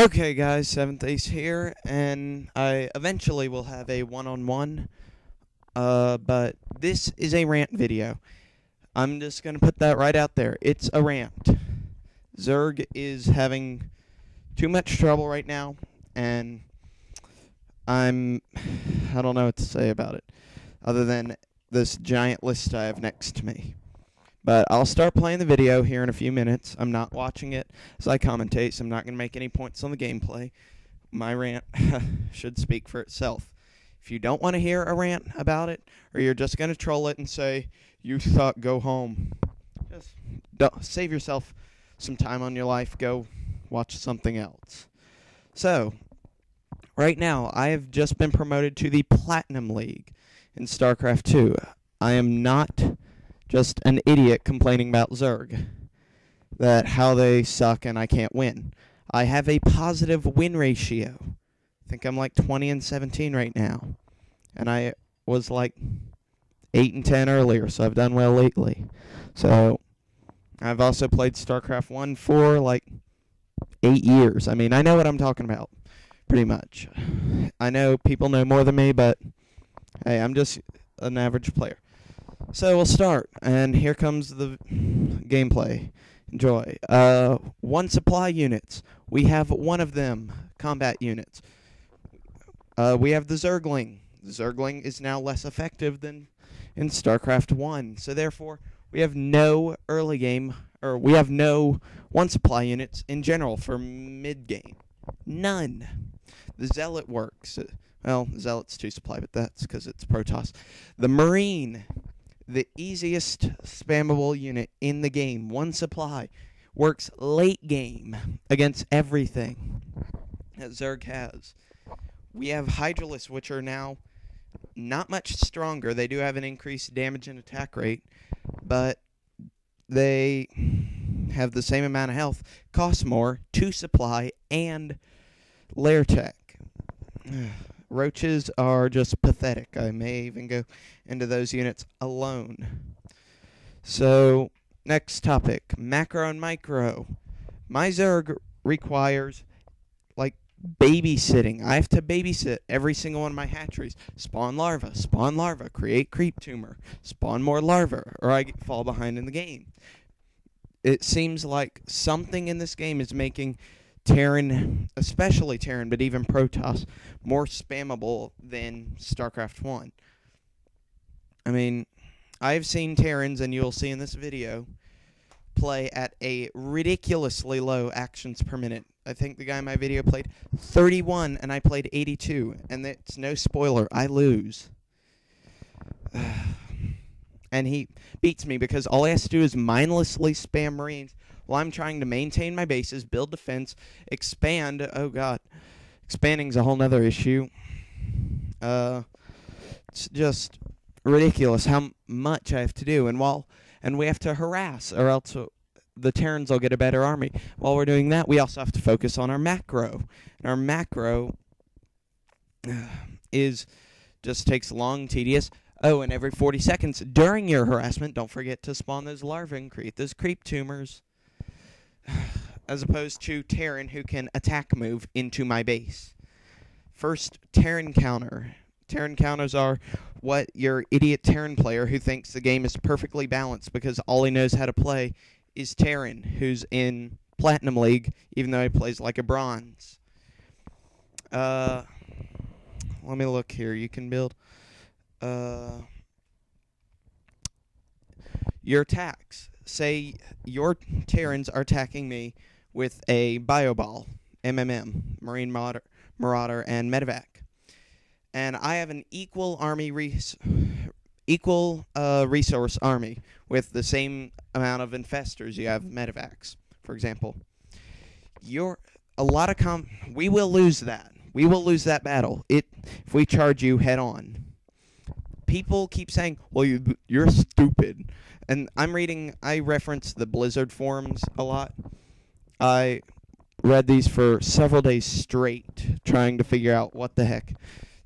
Okay, guys, 7th Ace here, and I eventually will have a one-on-one, but this is a rant video. I'm just going to put that right out there. It's a rant. Zerg is having too much trouble right now, and I don't know what to say about it, other than this giant list I have next to me. But I'll start playing the video here in a few minutes. I'm not watching it as I commentate, so I'm not going to make any points on the gameplay. My rant should speak for itself. If you don't want to hear a rant about it, or you're just going to troll it and say, you suck, go home, just save yourself some time on your life. Go watch something else. So, right now, I have just been promoted to the Platinum League in Starcraft 2. I am not just an idiot complaining about Zerg, that how they suck and I can't win. I have a positive win ratio. I think I'm like 20 and 17 right now, and I was like 8 and 10 earlier, so I've done well lately. So I've also played StarCraft 1 for like 8 years. I mean, I know what I'm talking about, pretty much. I know people know more than me, but hey, I'm just an average player. So we'll start, and here comes the gameplay. Enjoy. One supply units. We have one of them, combat units. We have the Zergling. The Zergling is now less effective than in StarCraft 1, so therefore we have no early game, or we have no one supply units in general for mid-game. None. The Zealot works. Well, Zealot's 2 supply, but that's because it's Protoss. The Marine, the easiest spammable unit in the game, 1 supply, works late game against everything that Zerg has. We have Hydralisks, which are now not much stronger. They do have an increased damage and attack rate, but they have the same amount of health, cost more, 2 supply, and lair tech. Roaches are just pathetic. I may even go into those units alone. So, next topic, macro and micro. My Zerg requires, like, babysitting. I have to babysit every single one of my hatcheries. Spawn larva, create creep tumor, spawn more larvae, or I fall behind in the game. It seems like something in this game is making Terran, especially Terran, but even Protoss, more spammable than StarCraft 1. I mean, I've seen Terrans, and you'll see in this video, play at a ridiculously low actions per minute. I think the guy in my video played 31, and I played 82, and it's no spoiler, I lose. And he beats me because all he has to do is mindlessly spam Marines while I'm trying to maintain my bases, build defense, expand. Oh, God. Expanding's a whole nother issue. It's just ridiculous how much I have to do. And we have to harass, or else the Terrans will get a better army. While we're doing that, we also have to focus on our macro. And our macro just takes long, tedious. Oh, and every 40 seconds during your harassment, don't forget to spawn those larvae and create those creep tumors. As opposed to Terran, who can attack move into my base. First, Terran counter. Terran counters are what your idiot Terran player who thinks the game is perfectly balanced because all he knows how to play is Terran, who's in Platinum League, even though he plays like a bronze. Let me look here. You can build your attacks. Say your Terrans are attacking me with a Bioball, MMM, Marine Marauder, and Medevac. And I have an equal resource army with the same amount of infestors you have Medevacs, for example. We will lose that. We will lose that battle if we charge you head on. People keep saying, well, you're stupid. And I reference the Blizzard forums a lot. I read these for several days straight, trying to figure out what the heck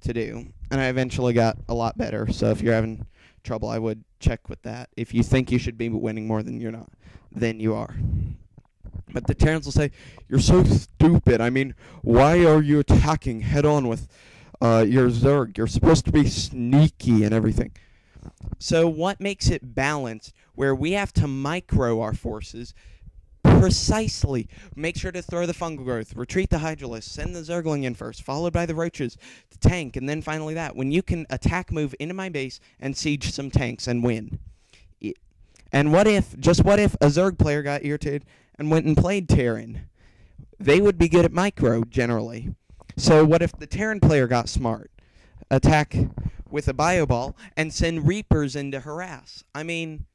to do. And I eventually got a lot better. So if you're having trouble, I would check with that. If you think you should be winning more than you're not, then you are. But the Terrans will say, "You're so stupid. I mean, why are you attacking head-on with your Zerg? You're supposed to be sneaky and everything." So what makes it balanced, where we have to micro our forces precisely? Make sure to throw the fungal growth, retreat the hydralisk, send the Zergling in first, followed by the roaches to tank, and then finally that. When you can attack move into my base and siege some tanks and win. And what if a Zerg player got irritated and went and played Terran? They would be good at micro, generally. So what if the Terran player got smart? Attack with a bioball and send Reapers in to harass. I mean,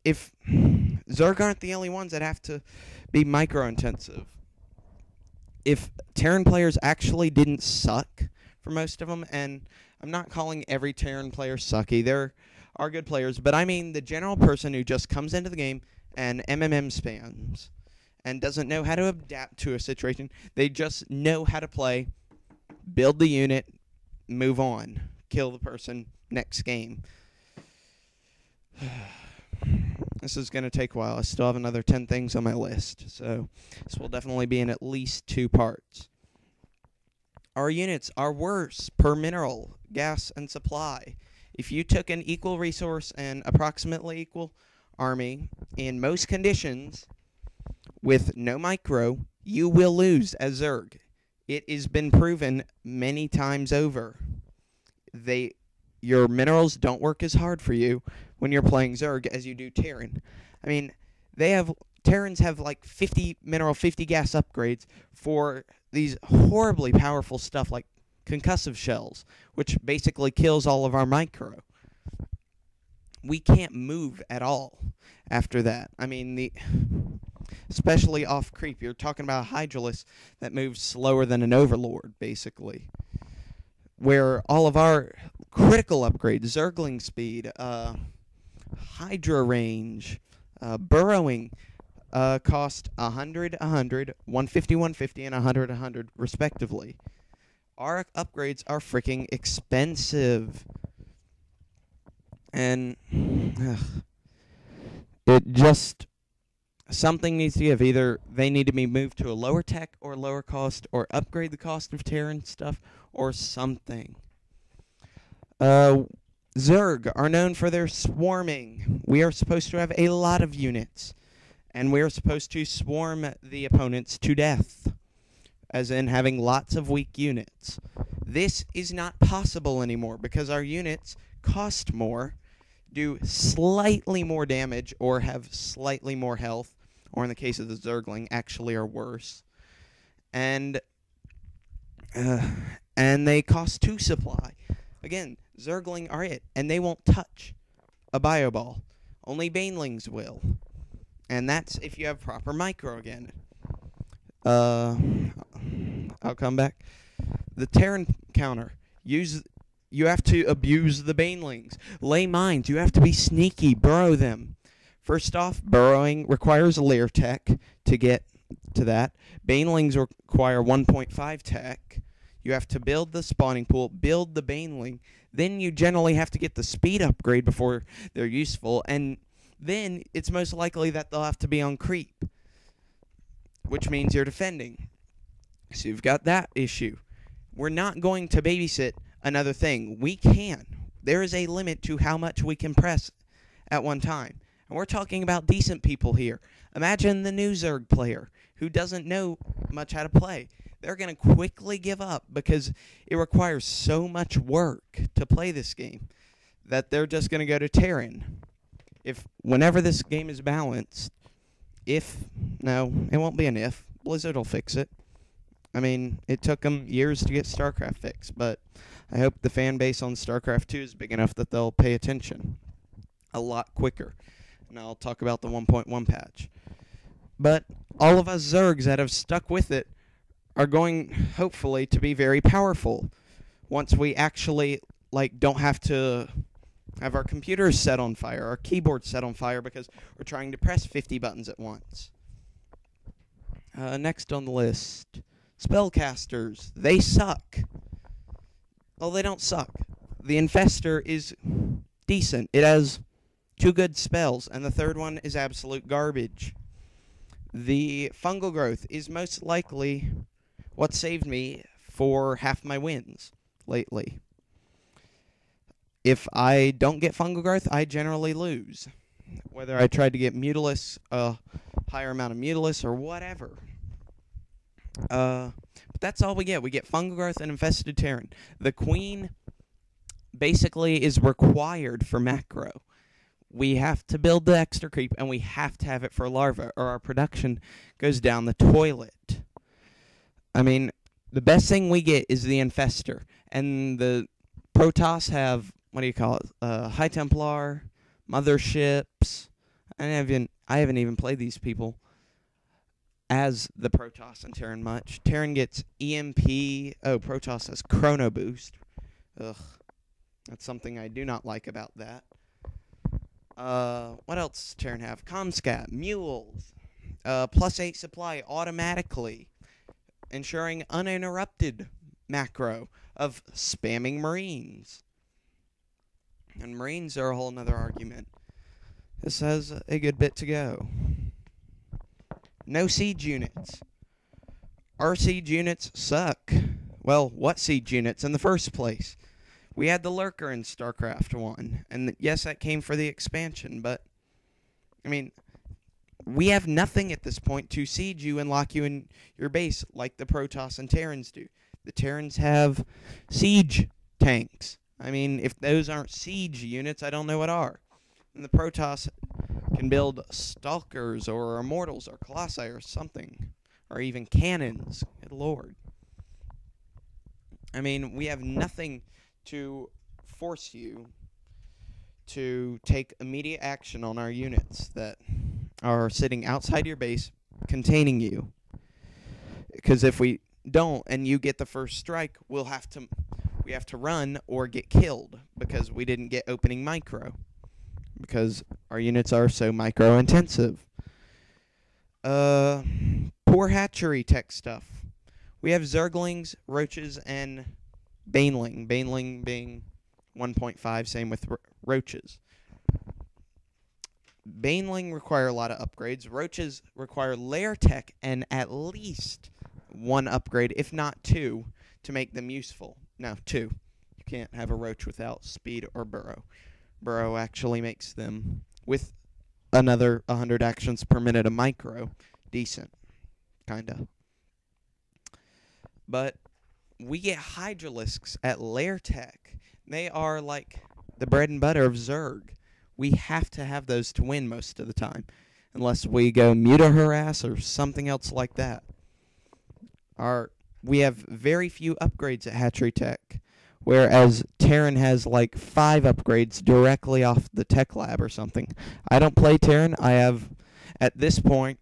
if Zerg aren't the only ones that have to be micro-intensive. If Terran players actually didn't suck for most of them, and I'm not calling every Terran player sucky, there are good players, but I mean the general person who just comes into the game and spams and doesn't know how to adapt to a situation. They just know how to play, build the unit, move on, kill the person, next game. This is going to take a while. I still have another 10 things on my list, so this will definitely be in at least 2 parts. Our units are worse per mineral, gas, and supply. If you took an equal resource and approximately equal army in most conditions with no micro, you will lose as Zerg. It has been proven many times over. Your minerals don't work as hard for you when you're playing Zerg as you do Terran. I mean, Terrans have like 50 mineral, 50 gas upgrades for these horribly powerful stuff like concussive shells, which basically kills all of our micro. We can't move at all after that. I mean, especially off creep. You're talking about a Hydralisk that moves slower than an Overlord, basically. Where all of our critical upgrades, Zergling speed, Hydra range, burrowing, cost 100, 100, 150, 150, and 100, 100, respectively. Our upgrades are freaking expensive. And something needs to give. Either they need to be moved to a lower tech or lower cost, or upgrade the cost of Terran stuff, or something. Zerg are known for their swarming. We are supposed to have a lot of units, and we are supposed to swarm the opponents to death, as in having lots of weak units. This is not possible anymore because our units cost more, do slightly more damage, or have slightly more health, or in the case of the Zergling, actually are worse. And they cost 2 supply. Again, Zergling are it, and they won't touch a bioball. Only Banelings will. And that's if you have proper micro again. I'll come back. The Terran counter. You have to abuse the Banelings. Lay mines. You have to be sneaky. Burrow them. First off, burrowing requires a layer tech to get to that. Banelings require 1.5 tech. You have to build the spawning pool, build the Baneling. Then you generally have to get the speed upgrade before they're useful. And then it's most likely that they'll have to be on creep, which means you're defending. So you've got that issue. We're not going to babysit another thing. We can. There is a limit to how much we can press at one time. And we're talking about decent people here. Imagine the new Zerg player who doesn't know much how to play. They're going to quickly give up because it requires so much work to play this game that they're just going to go to Terran. Whenever this game is balanced, it won't be an if. Blizzard will fix it. I mean, it took them years to get Starcraft fixed, but I hope the fan base on Starcraft 2 is big enough that they'll pay attention a lot quicker. And I'll talk about the 1.1 patch. But all of us Zergs that have stuck with it are going, hopefully, to be very powerful once we actually, don't have to have our computers set on fire, our keyboards set on fire because we're trying to press 50 buttons at once. Next on the list, spellcasters. They suck. Well, they don't suck. The Infestor is decent. It has 2 good spells, and the third one is absolute garbage. the fungal growth is most likely what saved me for half my wins lately. If I don't get fungal growth, I generally lose. Whether I tried to get Mutalisk, a higher amount of Mutalisk, or whatever. But that's all we get. We get fungal growth and infested Terran. The Queen basically is required for macro. We have to build the extra creep, and we have to have it for larva, or our production goes down the toilet. I mean, the best thing we get is the infester, and the Protoss have, what do you call it, High Templar, motherships. I haven't even played these people as the Protoss and Terran much. Terran gets EMP. Oh, Protoss has Chrono Boost. Ugh. That's something I do not like about that. What else does Terran have? Comscat, Mules, +8 supply automatically, ensuring uninterrupted macro of spamming Marines. And Marines are a whole nother argument. This has a good bit to go. No siege units. Our siege units suck. Well, what siege units in the first place? We had the Lurker in Starcraft 1, and yes, that came for the expansion, but, I mean, we have nothing at this point to siege you and lock you in your base like the Protoss and Terrans do. The Terrans have siege tanks. I mean, if those aren't siege units, I don't know what are. And the Protoss can build Stalkers or Immortals or Colossi or something, or even cannons. Good lord. I mean, we have nothing to force you to take immediate action on our units that are sitting outside your base containing you. Because if we don't and you get the first strike, we have to run or get killed because we didn't get opening micro. Because our units are so micro intensive. Poor hatchery tech stuff. We have Zerglings, Roaches, and Baneling. Baneling being 1.5, same with Roaches. Baneling require a lot of upgrades. Roaches require layer tech and at least one upgrade, if not two, to make them useful. No, two. You can't have a Roach without speed or burrow. Burrow actually makes them, with another 100 actions per minute a micro, decent. Kinda. But we get Hydralisks at layer tech. They are like the bread and butter of Zerg. We have to have those to win most of the time, unless we go Muta-Harass or something else like that. We have very few upgrades at hatchery tech, whereas Terran has like 5 upgrades directly off the tech lab or something. I don't play Terran. I have, at this point,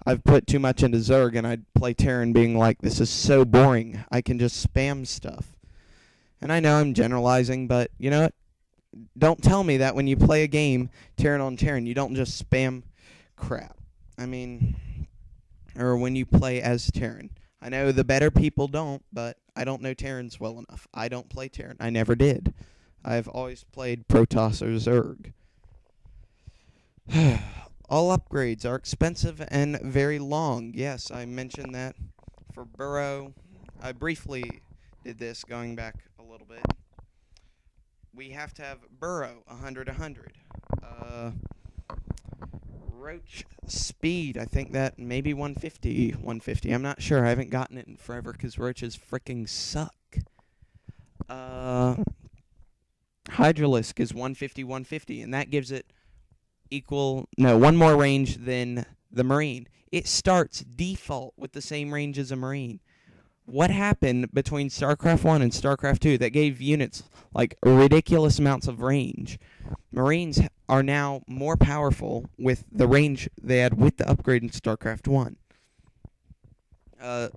I've put too much into Zerg, and I'd play Terran being like, this is so boring. I can just spam stuff. And I know I'm generalizing, but you know what? Don't tell me that when you play a game, Terran on Terran, you don't just spam crap. I mean, or when you play as Terran. I know the better people don't, but I don't know Terrans well enough. I don't play Terran. I never did. I've always played Protoss or Zerg. All upgrades are expensive and very long. Yes, I mentioned that for Burrow. I briefly did this going back a little bit. We have to have Burrow 100. Roach speed, I think that maybe 150. I'm not sure. I haven't gotten it in forever because Roaches freaking suck. Hydralisk is 150, and that gives it one more range than the Marine. It starts default with the same range as a Marine. What happened between StarCraft 1 and StarCraft 2 that gave units like ridiculous amounts of range? Marines are now more powerful with the range they had with the upgrade in StarCraft 1.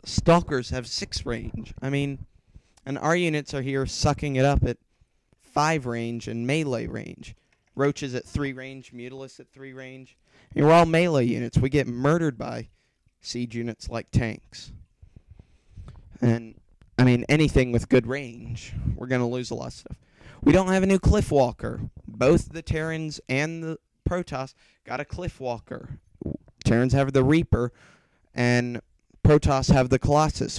Stalkers have 6 range. I mean, and our units are here sucking it up at 5 range and melee range. Roaches at 3 range, Mutalisk at 3 range. And we're all melee units. We get murdered by siege units like tanks. And, I mean, anything with good range, we're going to lose a lot of stuff. We don't have a new Cliffwalker. Both the Terrans and the Protoss got a Cliffwalker Terrans have the Reaper, and Protoss have the Colossus.